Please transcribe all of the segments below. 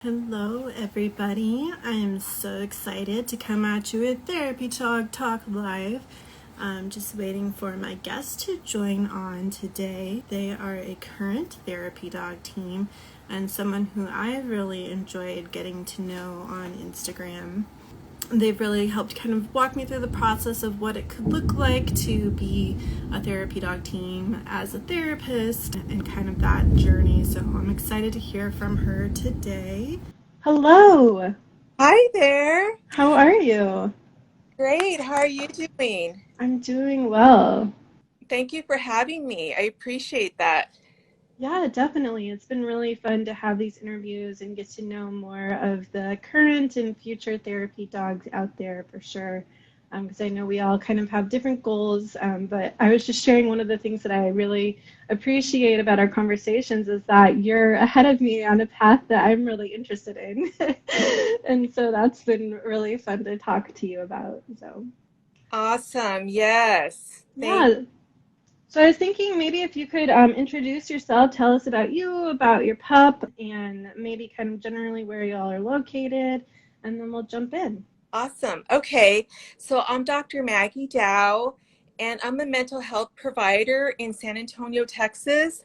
Hello, everybody. I am so excited to come at you with Therapy Talk Live. I'm just waiting for my guests to join on today. They are a current therapy dog team and someone who I've really enjoyed getting to know on Instagram. They've really helped kind of walk me through the process of what it could look like to be a therapy dog team as a therapist and kind of that journey. So I'm excited to hear from her today. Hello. Hi there. How are you? Great. How are you doing? I'm doing well. Thank you for having me. I appreciate that. Yeah, definitely. It's been really fun to have these interviews and get to know more of the current and future therapy dogs out there for sure. Because I know we all kind of have different goals, but I was just sharing one of the things that I really appreciate about our conversations is that you're ahead of me on a path that I'm really interested in. And so that's been really fun to talk to you about. So, Awesome. Yes. Thank yeah. So I was thinking maybe if you could introduce yourself, tell us about you, about your pup, and maybe kind of generally where y'all are located, and then we'll jump in. Awesome. Okay. So I'm Dr. Maggie Dow, and I'm a mental health provider in San Antonio, Texas.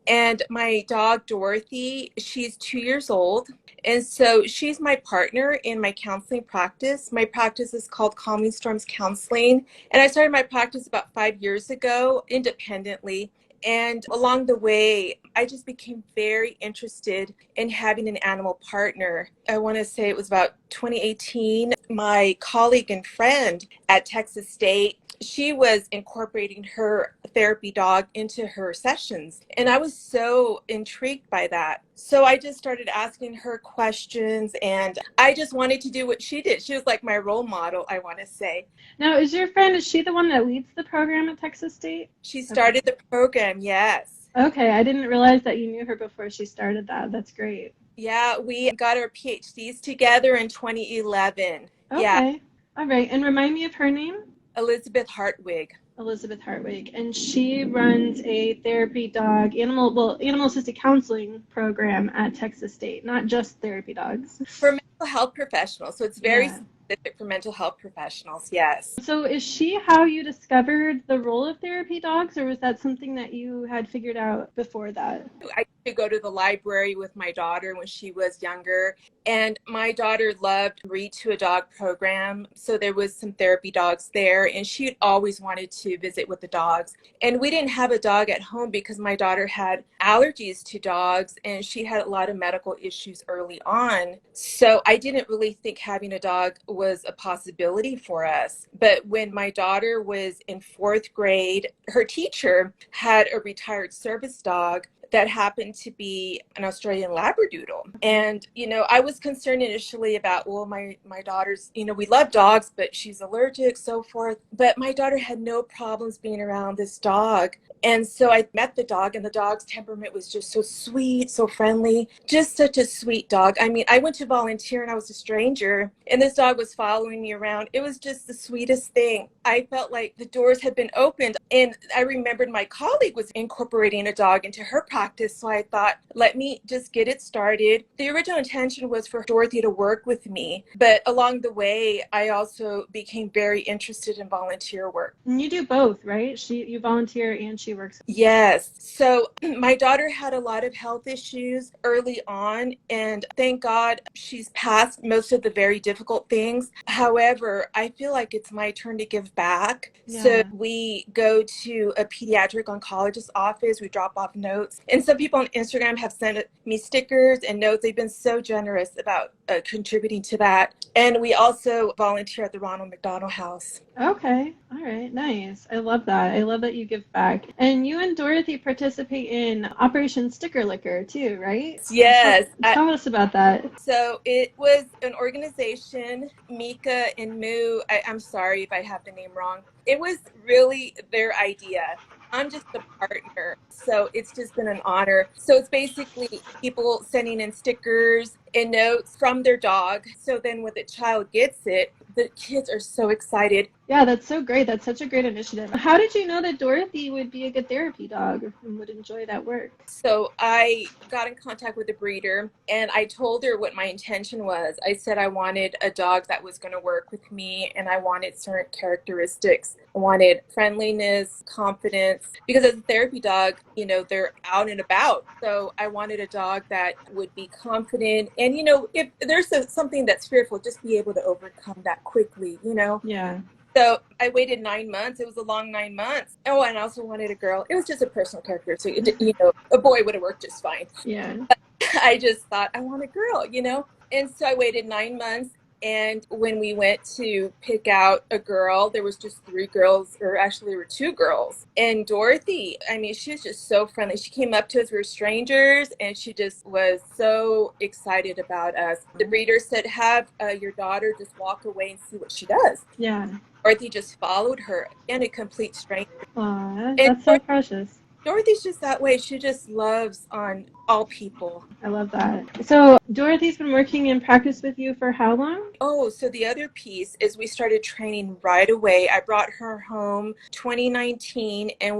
And my dog, Dorothy, she's 2 years old. And so she's my partner in my counseling practice. My practice is called Calming Storms Counseling. And I started my practice about 5 years ago independently. And along the way, I just became very interested in having an animal partner. I want to say it was about 2018. My colleague and friend at Texas State, she was incorporating her therapy dog into her sessions. And I was so intrigued by that. So I just started asking her questions and I just wanted to do what she did. She was like my role model, I want to say. Now, is your friend, is she the one that leads the program at Texas State? She Okay. started the program, yes. Okay, I didn't realize that you knew her before she started that. That's great. Yeah, we got our PhDs together in 2011. Yeah, Okay. All right. And remind me of her name? Elizabeth Hartwig. Elizabeth Hartwig, and she runs a therapy dog animal assisted counseling program at Texas State, not just therapy dogs. For mental health professionals. So it's very Yeah. specific for mental health professionals, yes. So is she how you discovered the role of therapy dogs, or was that something that you had figured out before that? I used to go to the library with my daughter when she was younger, and my daughter loved Read to a Dog program. So there was some therapy dogs there, and she always wanted to visit with the dogs. And we didn't have a dog at home because my daughter had allergies to dogs, and she had a lot of medical issues early on. So I didn't really think having a dog was a possibility for us. But when my daughter was in fourth grade, her teacher had a retired service dog that happened to be an Australian Labradoodle. And, I was concerned initially about, well, my daughter's, we love dogs, but she's allergic, so forth. But my daughter had no problems being around this dog. And so I met the dog, and the dog's temperament was just so sweet, so friendly, just such a sweet dog. I mean, I went to volunteer and I was a stranger, and this dog was following me around. It was just the sweetest thing. I felt like the doors had been opened. And I remembered my colleague was incorporating a dog into her practice. So I thought, let me just get it started. The original intention was for Dorothy to work with me. But along the way, I also became very interested in volunteer work. And you do both, right? You volunteer and she works. Yes. So my daughter had a lot of health issues early on, and thank God she's passed most of the very difficult things. However, I feel like it's my turn to give back. So Yeah. we go to a pediatric oncologist's office, we drop off notes, and some people on Instagram have sent me stickers and notes. They've been so generous about contributing to that. And we also volunteer at the Ronald McDonald House. Okay. All right. Nice. I love that. I love that you give back. And you and Dorothy participate in Operation Sticker Licker too, right? Yes. Tell us about that. So it was an organization, Mika and Moo. I'm sorry if I have the name wrong. It was really their idea. I'm just a partner. So it's just been an honor. So it's basically people sending in stickers and notes from their dog. So then when the child gets it, the kids are so excited. Yeah, that's so great. That's such a great initiative. How did you know that Dorothy would be a good therapy dog and would enjoy that work? So I got in contact with the breeder and I told her what my intention was. I said I wanted a dog that was going to work with me and I wanted certain characteristics. I wanted friendliness, confidence, because as a therapy dog, they're out and about. So I wanted a dog that would be confident and, if there's something that's fearful, just be able to overcome that quickly. Yeah. So I waited 9 months. It was a long 9 months. Oh, and I also wanted a girl. It was just a personal character. So, a boy would have worked just fine. Yeah. I just thought, I want a girl. And so I waited 9 months. And when we went to pick out a girl, there was just 3 girls, or actually there were 2 girls. And Dorothy, I mean, she was just so friendly. She came up to us, we were strangers, and she just was so excited about us. The breeder said, have your daughter just walk away and see what she does. Yeah. Dorothy just followed her, and a complete stranger. Aw, And that's so precious. Dorothy's just that way. She just loves on all people. I love that. So Dorothy's been working in practice with you for how long? Oh, so the other piece is we started training right away. I brought her home 2019 and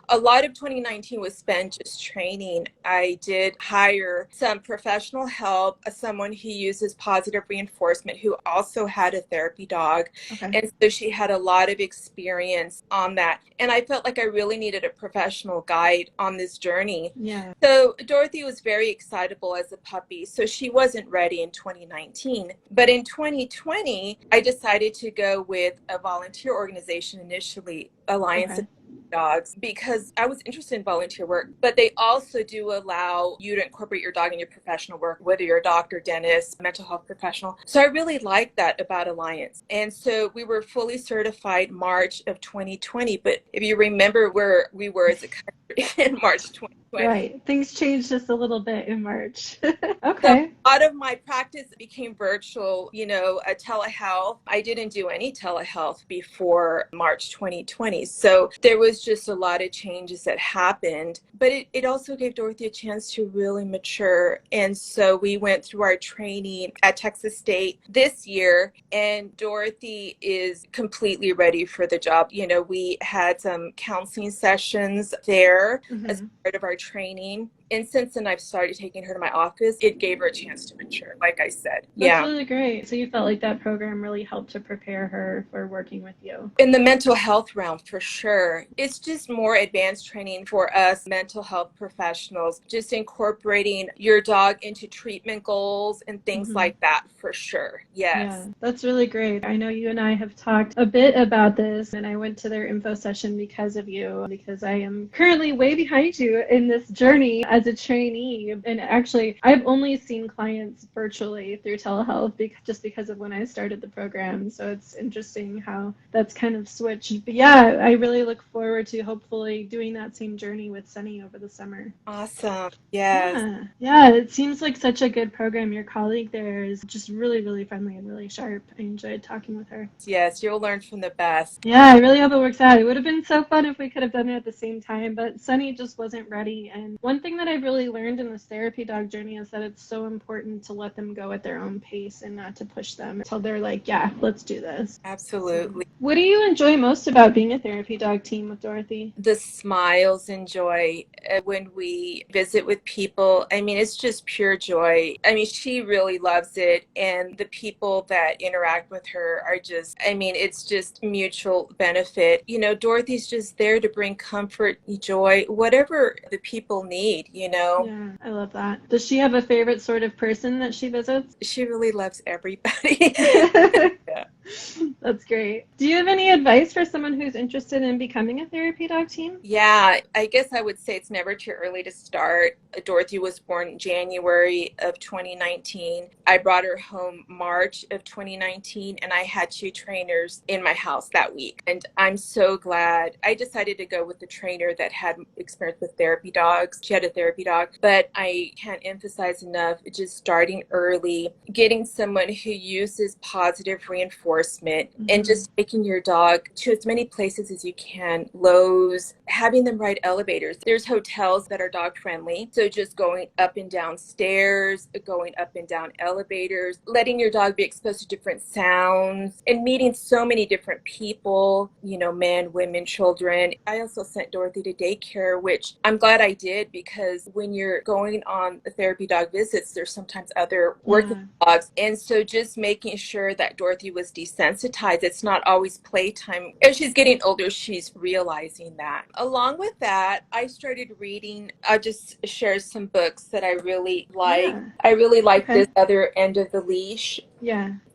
a lot of 2019 was spent just training. I did hire some professional help, someone who uses positive reinforcement who also had a therapy dog. Okay. And so she had a lot of experience on that. And I felt like I really needed a professional guide on this journey. Yeah. So Dorothy was very excitable as a puppy, so she wasn't ready in 2019. But in 2020, I decided to go with a volunteer organization initially, Alliance of Dogs, because I was interested in volunteer work, but they also do allow you to incorporate your dog in your professional work, whether you're a doctor, dentist, mental health professional. So I really liked that about Alliance. And so we were fully certified March of 2020. But if you remember where we were as a country in March 2020. Right. Things changed just a little bit in March. Okay. So a lot of my practice became virtual, a telehealth. I didn't do any telehealth before March 2020. So there was just a lot of changes that happened. But it also gave Dorothy a chance to really mature. And so we went through our training at Texas State this year, and Dorothy is completely ready for the job. We had some counseling sessions there as part of our training. And since then, I've started taking her to my office. It gave her a chance to mature, like I said. That's really great. So you felt like that program really helped to prepare her for working with you? In the mental health realm, for sure. It's just more advanced training for us mental health professionals, just incorporating your dog into treatment goals and things like that, for sure. Yes. Yeah, that's really great. I know you and I have talked a bit about this, and I went to their info session because of you, because I am currently way behind you in this journey as a trainee. And actually, I've only seen clients virtually through telehealth just because of when I started the program. So it's interesting how that's kind of switched. But yeah, I really look forward to hopefully doing that same journey with Sunny over the summer. Awesome. Yes. Yeah, it seems like such a good program. Your colleague there is just really, really friendly and really sharp. I enjoyed talking with her. Yes, you'll learn from the best. Yeah, I really hope it works out. It would have been so fun if we could have done it at the same time, but Sunny just wasn't ready. And one thing that I've really learned in this therapy dog journey is that it's so important to let them go at their own pace and not to push them until they're like, yeah, let's do this. Absolutely. What do you enjoy most about being a therapy dog team with Dorothy? The smiles and joy when we visit with people. I mean, it's just pure joy. I mean, she really loves it. And the people that interact with her are just, I mean, it's just mutual benefit. Dorothy's just there to bring comfort, joy, whatever the people need. Yeah, I love that. Does she have a favorite sort of person that she visits? She really loves everybody. Yeah. That's great. Do you have any advice for someone who's interested in becoming a therapy dog team? Yeah, I guess I would say it's never too early to start. Dorothy was born in January of 2019. I brought her home March of 2019, and I had 2 trainers in my house that week. And I'm so glad I decided to go with the trainer that had experience with therapy dogs. She had a therapy dog, but I can't emphasize enough just starting early, getting someone who uses positive reinforcement enforcement, and just taking your dog to as many places as you can, Lowe's, having them ride elevators. There's hotels that are dog friendly. So just going up and down stairs, going up and down elevators, letting your dog be exposed to different sounds and meeting so many different people, you know, men, women, children. I also sent Dorothy to daycare, which I'm glad I did, because when you're going on therapy dog visits, there's sometimes other working dogs. And so just making sure that Dorothy was desensitized. It's not always playtime. As she's getting older, she's realizing that. Along with that, I started reading. I'll just share some books that I really like. I really like This Other End of the Leash.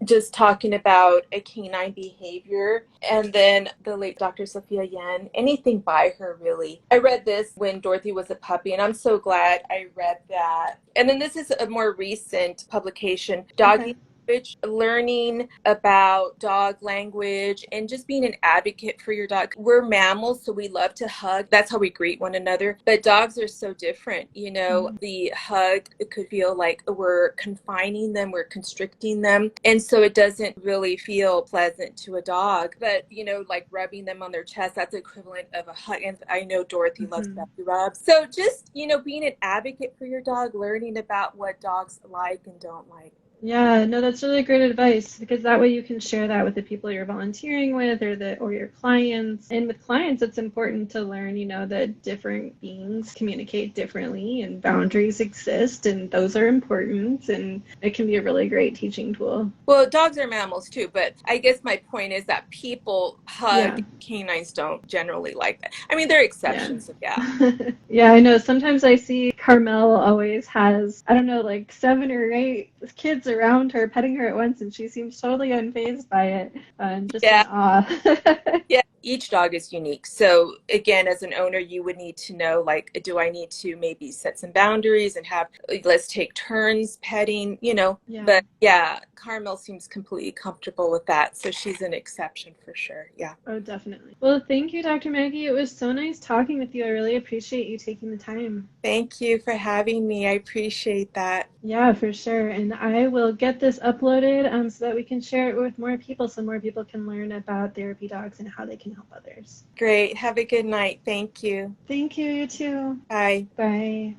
Just talking about a canine behavior. And then the late Dr. Sophia Yen, anything by her, really. I read this when Dorothy was a puppy, and I'm so glad I read that. And then this is a more recent publication, Doggy Language, learning about dog language and just being an advocate for your dog. We're mammals, so we love to hug. That's how we greet one another. But dogs are so different. You know, the hug, it could feel like we're confining them, we're constricting them. And so it doesn't really feel pleasant to a dog. But, you know, like rubbing them on their chest, that's equivalent of a hug. And I know Dorothy loves belly rubs. So just, you know, being an advocate for your dog, learning about what dogs like and don't like. Yeah, no, that's really great advice, because that way you can share that with the people you're volunteering with, or your clients. And with clients, it's important to learn, you know, that different beings communicate differently and boundaries exist, and those are important, and it can be a really great teaching tool. Well, dogs are mammals too, but I guess my point is that people hug, canines don't generally like that. I mean, there are exceptions, Yeah, I know. Sometimes I see Carmel always has, I don't know, like 7 or 8 kids around her petting her at once, and she seems totally unfazed by it, and just in awe. Each dog is unique. So again, as an owner, you would need to know, like, do I need to maybe set some boundaries and have, let's take turns petting, you know? But Carmel seems completely comfortable with that. So she's an exception for sure. Yeah. Oh, definitely. Well, thank you, Dr. Maggie. It was so nice talking with you. I really appreciate you taking the time. Thank you for having me. I appreciate that. Yeah, for sure. And I will get this uploaded so that we can share it with more people, so more people can learn about therapy dogs and how they can help others. Great. Have a good night. Thank you. Thank you. You too. Bye. Bye.